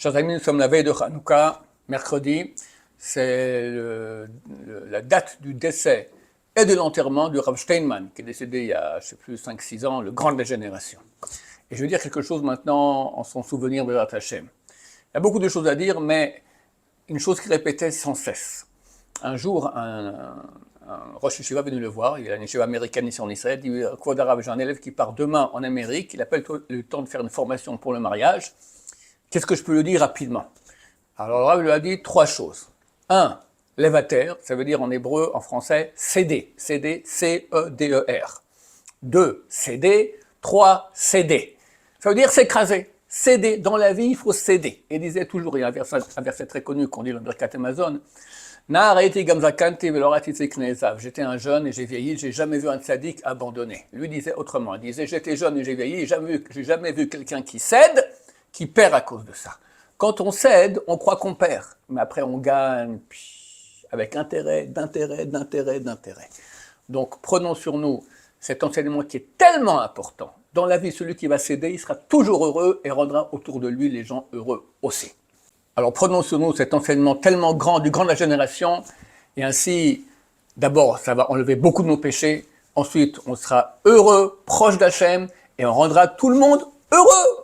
Chers amis, nous sommes la veille de Hanouka, mercredi. C'est la date du décès et de l'enterrement du Rav Steinman, qui est décédé il y a, je ne sais plus, 5-6 ans, le grand de la génération. Et je vais dire quelque chose maintenant en son souvenir de Bezrat Hashem. Il y a beaucoup de choses à dire, mais une chose qu'il répétait sans cesse. Un jour, un Rosh Yeshiva est venu le voir, il y a une yeshiva américaine ici en Israël, il dit « Kvod Harav, j'ai un élève qui part demain en Amérique, il appelle le temps de faire une formation pour le mariage. Qu'est-ce que je peux lui dire rapidement ?» Alors le Rav lui a dit 3 choses. 1. Levater, ça veut dire en hébreu, en français, céder. Céder, C-E-D-E-R. 2. Céder. 3. Céder. Ça veut dire s'écraser. Céder. Dans la vie, il faut céder. Il disait toujours, il y a un verset très connu qu'on dit dans le Birkat Amazon, j'étais un jeune et j'ai vieilli, j'ai jamais vu un tzaddik abandonné. Lui disait autrement, il disait j'étais jeune et j'ai vieilli, j'ai jamais vu quelqu'un qui cède, qui perd à cause de ça. Quand on cède, on croit qu'on perd, mais après on gagne, avec intérêt, d'intérêt. Donc prenons sur nous cet enseignement qui est tellement important. Dans la vie, celui qui va céder, il sera toujours heureux et rendra autour de lui les gens heureux aussi. Alors prenons sur nous cet enseignement tellement grand, du grand de la génération, et ainsi, d'abord, ça va enlever beaucoup de nos péchés, ensuite, on sera heureux, proche d'Hachem, et on rendra tout le monde heureux.